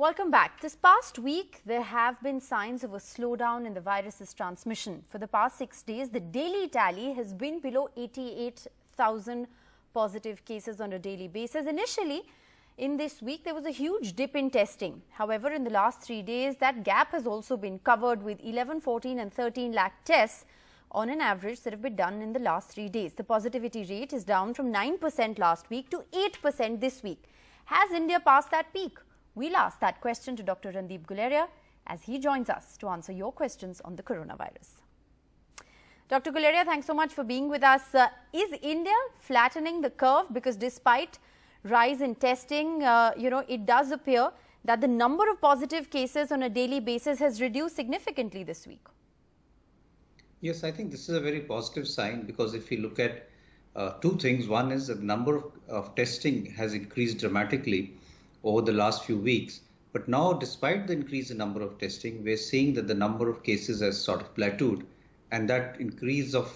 Welcome back. This past week, there have been signs of a slowdown in the virus's transmission. For the past 6 days, the daily tally has been below 88,000 positive cases on a daily basis. Initially, in this week, there was a huge dip in testing. However, in the last 3 days, that gap has also been covered with 11, 14 and 13 lakh tests on an average that have been done in the last 3 days. The positivity rate is down from 9% last week to 8% this week. Has India passed that peak? We'll ask that question to Dr. Randeep Guleria as he joins us to answer your questions on the coronavirus. Dr. Guleria, thanks so much for being with us. Is India flattening the curve? Because despite rise in testing, it does appear that the number of positive cases on a daily basis has reduced significantly this week. Yes, I think this is a very positive sign because if you look at two things, one is that the number of testing has increased dramatically over the last few weeks. But now, despite the increase in number of testing, we're seeing that the number of cases has sort of plateaued, and that increase of,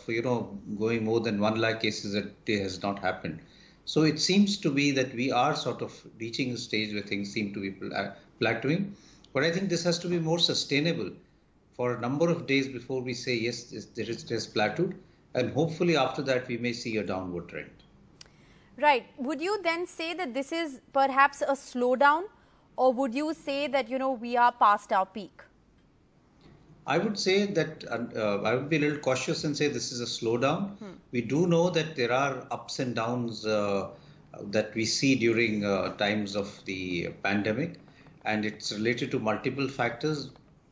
going more than 1 lakh cases a day has not happened. So it seems to be that we are sort of reaching a stage where things seem to be plateauing. But I think this has to be more sustainable for a number of days before we say, yes, it has plateaued. And hopefully after that, we may see a downward trend. Right. Would you then say that this is perhaps a slowdown, or would you say that, we are past our peak? I would say that I would be a little cautious and say this is a slowdown. We do know that there are ups and downs that we see during times of the pandemic, and it's related to multiple factors.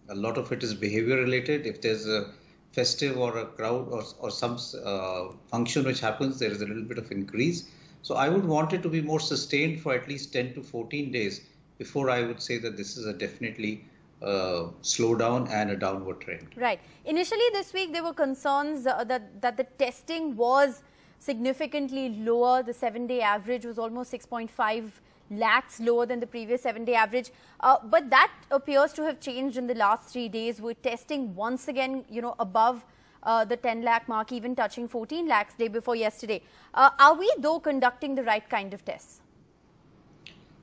A lot of it is behavior related. If there's a festive or a crowd or some function which happens, there is a little bit of increase. So I would want it to be more sustained for at least 10 to 14 days before I would say that this is a definitely slowdown and a downward trend. Right. Initially this week, there were concerns that the testing was significantly lower. The 7-day average was almost 6.5 lakhs lower than the previous 7-day average. But that appears to have changed in the last 3 days, with testing once again, above the 10 lakh mark, even touching 14 lakhs day before yesterday. Are we though conducting the right kind of tests?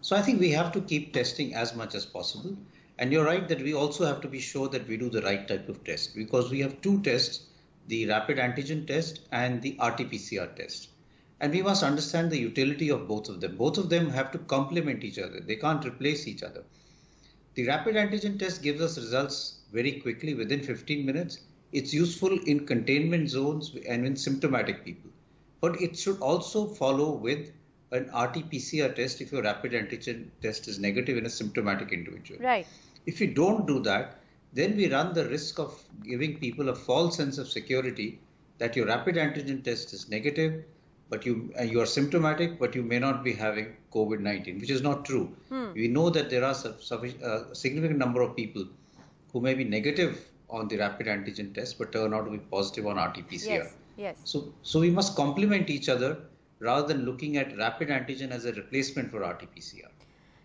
So I think we have to keep testing as much as possible. And you're right that we also have to be sure that we do the right type of test, because we have two tests, the rapid antigen test and the RT-PCR test. And we must understand the utility of both of them. Both of them have to complement each other. They can't replace each other. The rapid antigen test gives us results very quickly within 15 minutes. It's useful in containment zones and in symptomatic people. But it should also follow with an RT-PCR test if your rapid antigen test is negative in a symptomatic individual. Right. If you don't do that, then we run the risk of giving people a false sense of security that your rapid antigen test is negative, but you are symptomatic, but you may not be having COVID-19, which is not true. We know that there are a significant number of people who may be negative on the rapid antigen test, but turn out to be positive on RT-PCR. Yes. So we must complement each other rather than looking at rapid antigen as a replacement for RT-PCR.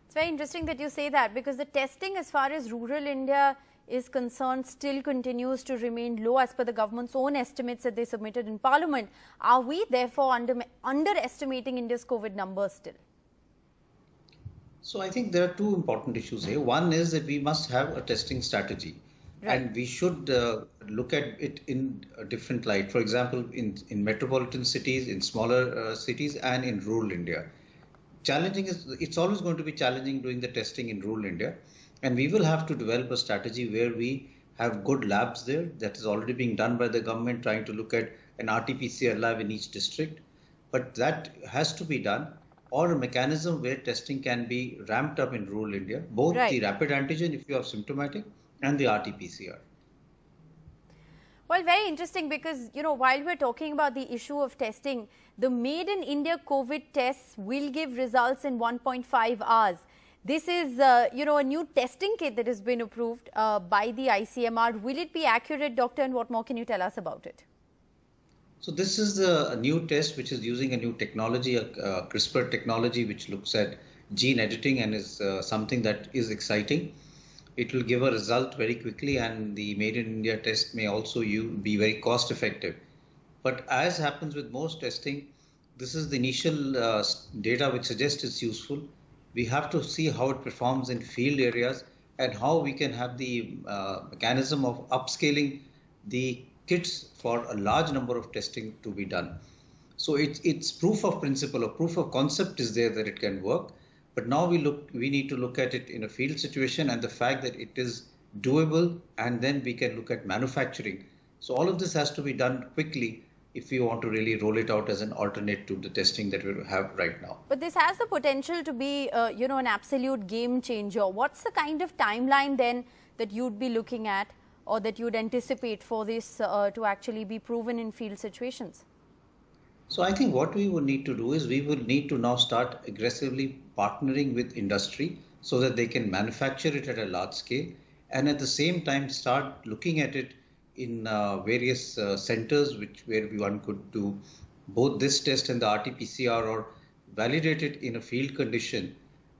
It's very interesting that you say that, because the testing as far as rural India is concerned still continues to remain low as per the government's own estimates that they submitted in Parliament. Are we therefore underestimating India's COVID numbers still? So I think there are two important issues here. One is that we must have a testing strategy. Right. And we should look at it in a different light. For example, in metropolitan cities, in smaller cities, and in rural India. It's always going to be challenging doing the testing in rural India. And we will have to develop a strategy where we have good labs there. That is already being done by the government, trying to look at an RT-PCR lab in each district. But that has to be done, or a mechanism where testing can be ramped up in rural India, both the rapid antigen if you are symptomatic and the RT-PCR. Well, very interesting, because, while we're talking about the issue of testing, the Made in India COVID tests will give results in 1.5 hours. This is, a new testing kit that has been approved by the ICMR. Will it be accurate, Doctor, and what more can you tell us about it? So this is a new test which is using a new technology, a CRISPR technology, which looks at gene editing and is something that is exciting. It will give a result very quickly, and the Made in India test may also be very cost effective. But as happens with most testing, this is the initial data which suggests it's useful. We have to see how it performs in field areas and how we can have the mechanism of upscaling the kits for a large number of testing to be done. So it's proof of principle or proof of concept is there that it can work. But now we need to look at it in a field situation and the fact that it is doable, and then we can look at manufacturing. So all of this has to be done quickly if we want to really roll it out as an alternate to the testing that we have right now. But this has the potential to be, an absolute game changer. What's the kind of timeline then that you'd be looking at, or that you'd anticipate for this to actually be proven in field situations? So I think what we would need to do is we will need to now start aggressively partnering with industry so that they can manufacture it at a large scale, and at the same time start looking at it in various centers where one could do both this test and the RT-PCR or validate it in a field condition,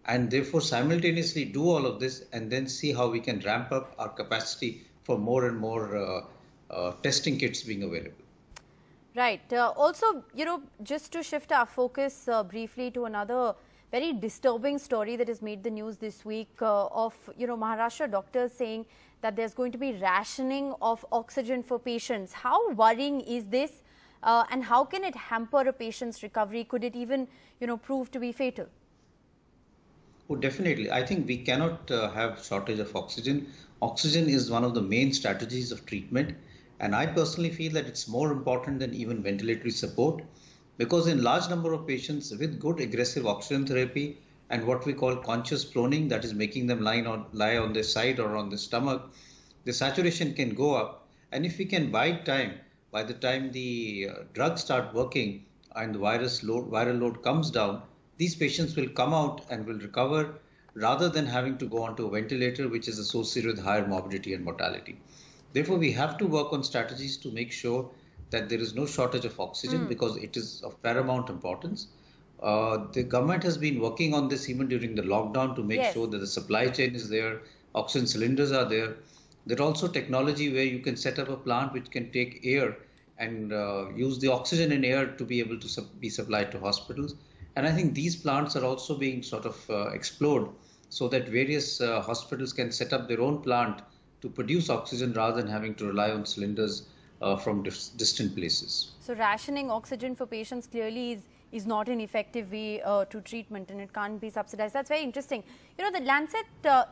and therefore simultaneously do all of this and then see how we can ramp up our capacity for more and more testing kits being available. Right. Also, just to shift our focus briefly to another very disturbing story that has made the news this week of, Maharashtra doctors saying that there's going to be rationing of oxygen for patients. How worrying is this and how can it hamper a patient's recovery? Could it even, prove to be fatal? Oh, definitely. I think we cannot have shortage of oxygen. Oxygen is one of the main strategies of treatment. And I personally feel that it's more important than even ventilatory support, because in large number of patients with good aggressive oxygen therapy and what we call conscious proning, that is making them lie on their side or on their stomach, the saturation can go up. And if we can bide time, by the time the drugs start working and the viral load comes down, these patients will come out and will recover rather than having to go onto a ventilator, which is associated with higher morbidity and mortality. Therefore, we have to work on strategies to make sure that there is no shortage of oxygen because it is of paramount importance. The government has been working on this even during the lockdown to make sure that the supply chain is there, oxygen cylinders are there. There's also technology where you can set up a plant which can take air and use the oxygen in air to be able to be supplied to hospitals. And I think these plants are also being sort of explored so that various hospitals can set up their own plant to produce oxygen rather than having to rely on cylinders from distant places. So rationing oxygen for patients clearly is not an effective way to treatment, and it can't be subsidized. That's very interesting. The Lancet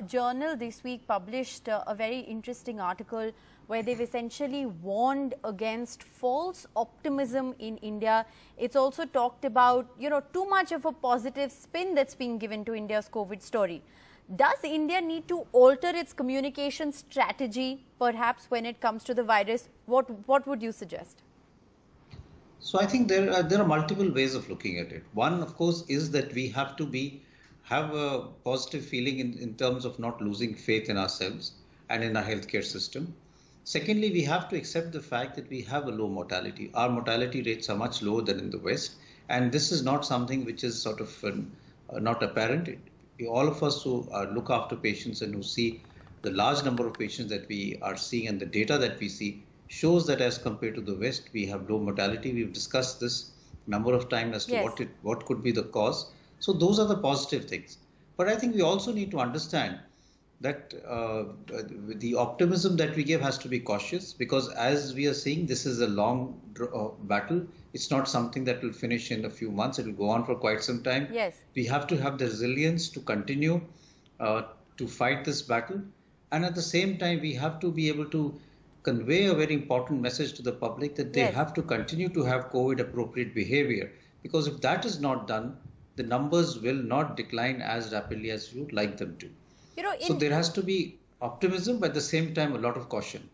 journal this week published a very interesting article where they've essentially warned against false optimism in India. It's also talked about, too much of a positive spin that's being given to India's COVID story. Does India need to alter its communication strategy, perhaps, when it comes to the virus? What would you suggest? So I think there are multiple ways of looking at it. One, of course, is that we have to have a positive feeling in terms of not losing faith in ourselves and in our healthcare system. Secondly, we have to accept the fact that we have a low mortality. Our mortality rates are much lower than in the West, and this is not something which is sort of not apparent. All of us who look after patients and who see the large number of patients that we are seeing and the data that we see shows that as compared to the West, we have low mortality. We've discussed this a number of times as to what could be the cause. So those are the positive things. But I think we also need to understand that the optimism that we give has to be cautious, because as we are seeing, this is a long battle. It's not something that will finish in a few months. It will go on for quite some time. Yes. We have to have the resilience to continue to fight this battle. And at the same time, we have to be able to convey a very important message to the public that they have to continue to have COVID appropriate behavior. Because if that is not done, the numbers will not decline as rapidly as you would like them to. So there has to be optimism, but at the same time, a lot of caution.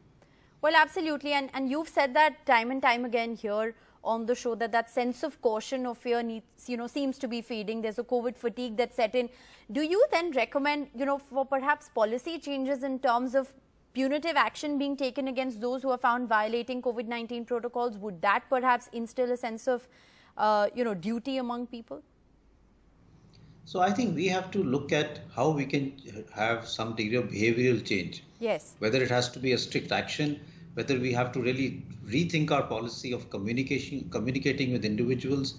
Well, absolutely. And you've said that time and time again here on the show, that sense of caution or fear seems to be fading. There's a COVID fatigue that's set in. Do you then recommend, for perhaps policy changes in terms of punitive action being taken against those who are found violating COVID-19 protocols? Would that perhaps instill a sense of, duty among people? So I think we have to look at how we can have some degree of behavioral change. Yes. Whether it has to be a strict action, whether we have to really rethink our policy of communicating with individuals,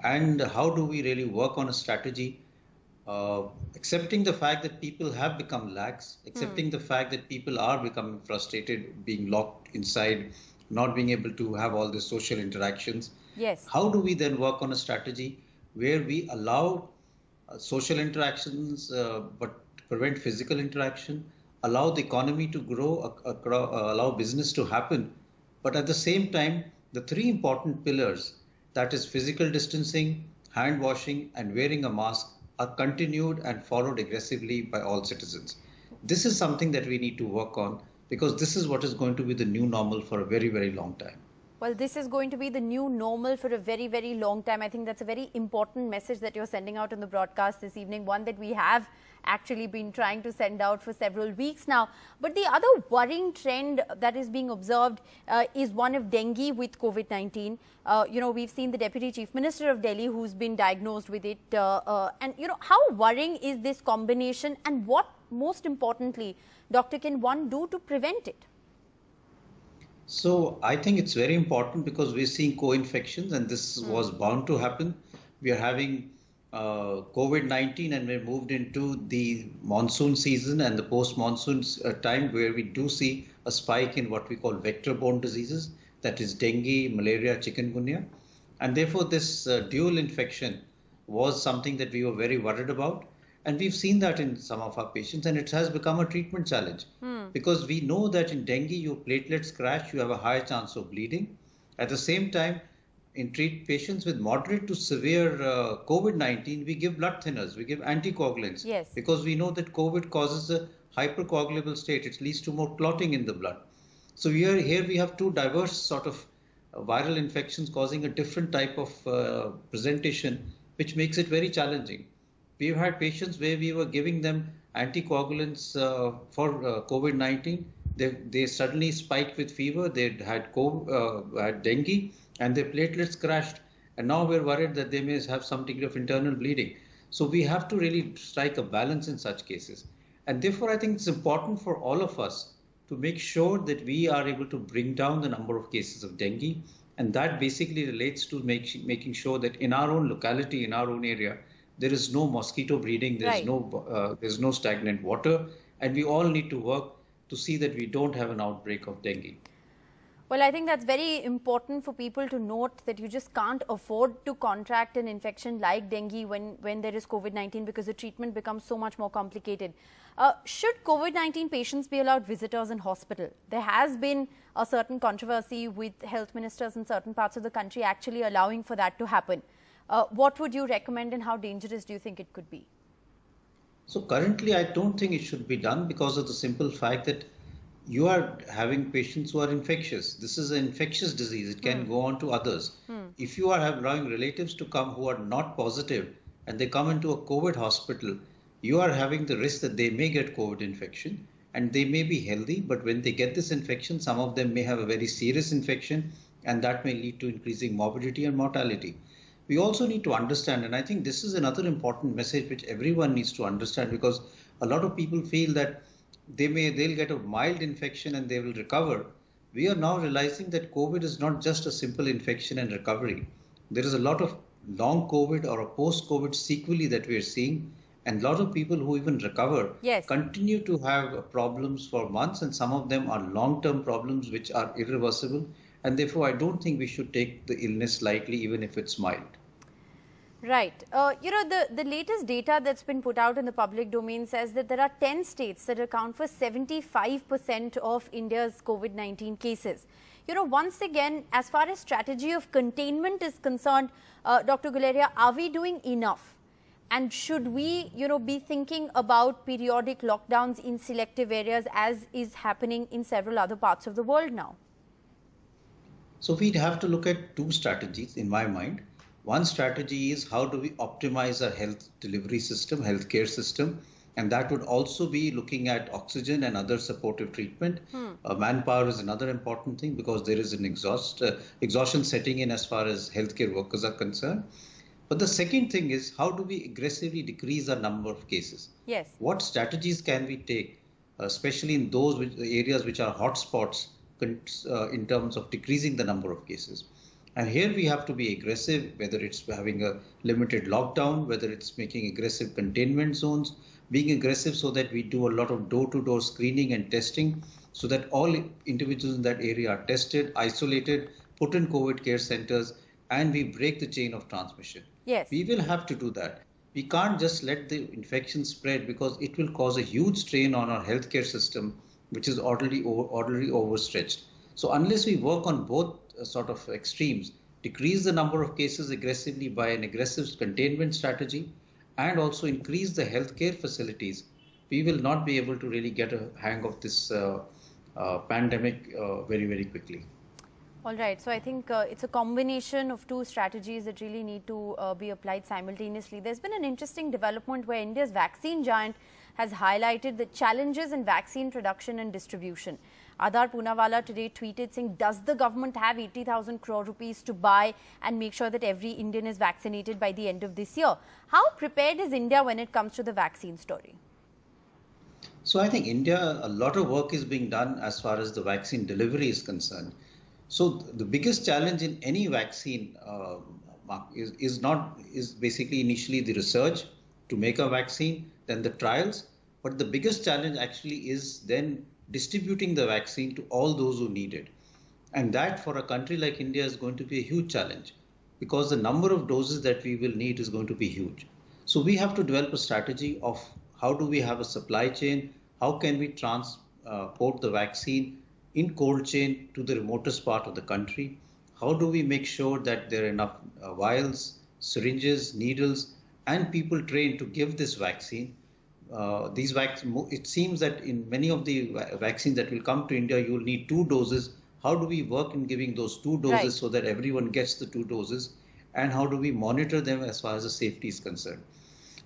and how do we really work on a strategy accepting the fact that people have become lax, accepting the fact that people are becoming frustrated, being locked inside, not being able to have all the social interactions. Yes. How do we then work on a strategy where we allow social interactions but prevent physical interaction, allow the economy to grow, allow business to happen, but at the same time, the three important pillars, that is physical distancing, hand washing, and wearing a mask, are continued and followed aggressively by all citizens. This is something that we need to work on because this is what is going to be the new normal for a very, very long time. Well, this is going to be the new normal for a very, very long time. I think that's a very important message that you're sending out in the broadcast this evening, one that we have actually been trying to send out for several weeks now. But the other worrying trend that is being observed is one of dengue with COVID-19. We've seen the Deputy Chief Minister of Delhi who's been diagnosed with it. How worrying is this combination, and what, most importantly, doctor, can one do to prevent it? So I think it's very important because we're seeing co-infections, and this was bound to happen. We are having COVID-19 and we're moved into the monsoon season and the post-monsoon time where we do see a spike in what we call vector-borne diseases, that is dengue, malaria, chikungunya. And therefore this dual infection was something that we were very worried about. And we've seen that in some of our patients, and it has become a treatment challenge because we know that in dengue, your platelets crash, you have a higher chance of bleeding. At the same time, in patients with moderate to severe COVID-19, we give blood thinners, we give anticoagulants, yes, because we know that COVID causes a hypercoagulable state. It leads to more clotting in the blood. So here we have two diverse sort of viral infections causing a different type of presentation, which makes it very challenging. We've had patients where we were giving them anticoagulants for COVID-19. They suddenly spiked with fever. They had dengue, and their platelets crashed. And now we're worried that they may have some degree of internal bleeding. So we have to really strike a balance in such cases. And therefore, I think it's important for all of us to make sure that we are able to bring down the number of cases of dengue. And that basically relates to making sure that in our own locality, in our own area, there is no mosquito breeding, there's no stagnant water, and we all need to work to see that we don't have an outbreak of dengue. Well, I think that's very important for people to note, that you just can't afford to contract an infection like dengue when there is COVID-19, because the treatment becomes so much more complicated. Should COVID-19 patients be allowed visitors in hospital? There has been a certain controversy with health ministers in certain parts of the country actually allowing for that to happen. What would you recommend, and how dangerous do you think it could be? So currently, I don't think it should be done because of the simple fact that you are having patients who are infectious. This is an infectious disease. It can go on to others. If you are allowing relatives to come who are not positive and they come into a COVID hospital, you are having the risk that they may get COVID infection, and they may be healthy, but when they get this infection, some of them may have a very serious infection, and that may lead to increasing morbidity and mortality. We also need to understand, and I think this is another important message which everyone needs to understand, because a lot of people feel that they'll get a mild infection and they will recover. We are now realizing that COVID is not just a simple infection and recovery. There is a lot of long COVID or a post-COVID sequelae that we are seeing, and a lot of people who even recover continue to have problems for months, and some of them are long-term problems which are irreversible. And therefore, I don't think we should take the illness lightly, even if it's mild. Right. The latest data that's been put out in the public domain says that there are 10 states that account for 75% of India's COVID-19 cases. Once again, as far as strategy of containment is concerned, Dr. Guleria, are we doing enough? And should we, be thinking about periodic lockdowns in selective areas, as is happening in several other parts of the world now? So we'd have to look at two strategies in my mind. One strategy is how do we optimize our health delivery system, healthcare system, and that would also be looking at oxygen and other supportive treatment. Manpower is another important thing because there is an exhaustion setting in as far as healthcare workers are concerned. But the second thing is, how do we aggressively decrease our number of cases? Yes. What strategies can we take, especially in those areas which are hotspots, in terms of decreasing the number of cases? And here we have to be aggressive, whether it's having a limited lockdown, whether it's making aggressive containment zones, being aggressive so that we do a lot of door-to-door screening and testing so that all individuals in that area are tested, isolated, put in COVID care centers, and we break the chain of transmission. Yes. We will have to do that. We can't just let the infection spread because it will cause a huge strain on our healthcare system, which is already overstretched. So unless we work on both sort of extremes, decrease the number of cases aggressively by an aggressive containment strategy, and also increase the healthcare facilities, we will not be able to really get a hang of this pandemic very, very quickly. All right. So I think it's a combination of two strategies that really need to be applied simultaneously. There's been an interesting development where India's vaccine giant has highlighted the challenges in vaccine production and distribution. Adar Poonawalla today tweeted saying, does the government have 80,000 crore rupees to buy and make sure that every Indian is vaccinated by the end of this year? How prepared is India when it comes to the vaccine story? So I think India, a lot of work is being done as far as the vaccine delivery is concerned. So the biggest challenge in any vaccine is basically initially the research to make a vaccine, then the trials. But the biggest challenge actually is then distributing the vaccine to all those who need it. And that for a country like India is going to be a huge challenge because the number of doses that we will need is going to be huge. So we have to develop a strategy of how do we have a supply chain, how can we transport the vaccine in cold chain to the remotest part of the country, how do we make sure that there are enough vials, syringes, needles, and people trained to give this vaccine. It seems that in many of the vaccines that will come to India, you will need 2 doses. How do we work in giving those 2 doses so that everyone gets the 2 doses? And how do we monitor them as far as the safety is concerned?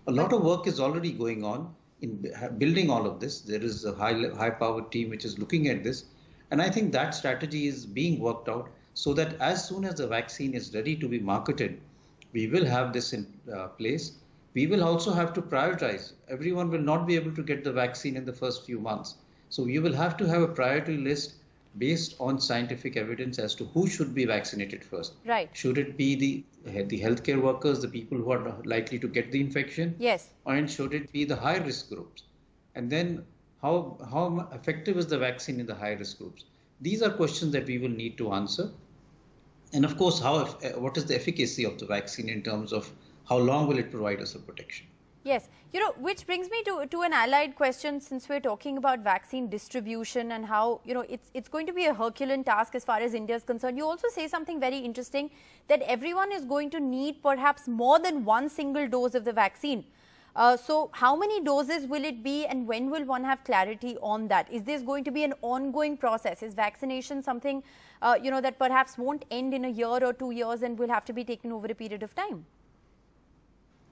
A lot of work is already going on in building all of this. There is a high-powered team which is looking at this. And I think that strategy is being worked out so that as soon as the vaccine is ready to be marketed, we will have this in place. We will also have to prioritize. Everyone will not be able to get the vaccine in the first few months. So you will have to have a priority list based on scientific evidence as to who should be vaccinated first. Right. Should it be the healthcare workers, the people who are likely to get the infection? Yes. And should it be the high-risk groups? And then how effective is the vaccine in the high-risk groups? These are questions that we will need to answer. And of course, what is the efficacy of the vaccine in terms of how long will it provide us a protection? Yes, which brings me to an allied question, since we're talking about vaccine distribution and how, it's going to be a Herculean task as far as India is concerned. You also say something very interesting, that everyone is going to need perhaps more than one single dose of the vaccine. So how many doses will it be and when will one have clarity on that? Is this going to be an ongoing process? Is vaccination something, that perhaps won't end in a year or 2 years and will have to be taken over a period of time?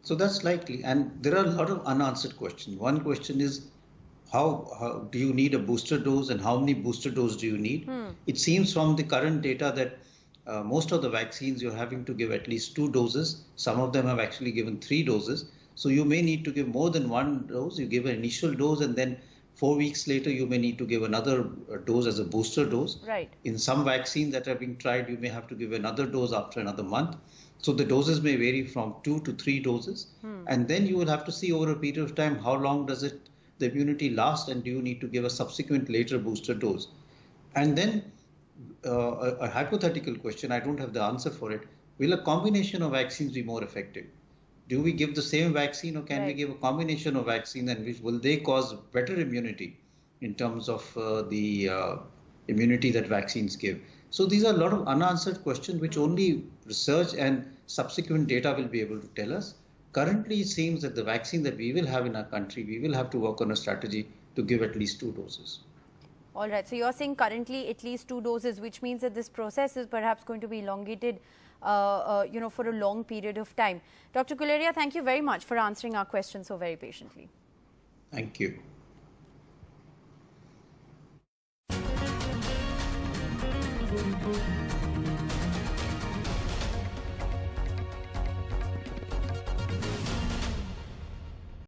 So that's likely. And there are a lot of unanswered questions. One question is, how do you need a booster dose and how many booster doses do you need? It seems from the current data that most of the vaccines you're having to give at least 2 doses. Some of them have actually given 3 doses. So you may need to give more than 1 dose. You give an initial dose and then 4 weeks later, you may need to give another dose as a booster dose. Right. In some vaccines that are being tried, you may have to give another dose after another month. So the doses may vary from 2 to 3 doses. And then you will have to see over a period of time, how long does the immunity last, and do you need to give a subsequent later booster dose? And then a hypothetical question, I don't have the answer for it. Will a combination of vaccines be more effective? Do we give the same vaccine or can we give a combination of vaccine, and will they cause better immunity in terms of the immunity that vaccines give? So these are a lot of unanswered questions which only research and subsequent data will be able to tell us. Currently, it seems that the vaccine that we will have in our country, we will have to work on a strategy to give at least 2 doses. All right. So you're saying currently at least 2 doses, which means that this process is perhaps going to be elongated, for a long period of time. Dr. Guleria, thank you very much for answering our questions so very patiently. Thank you. Thank you.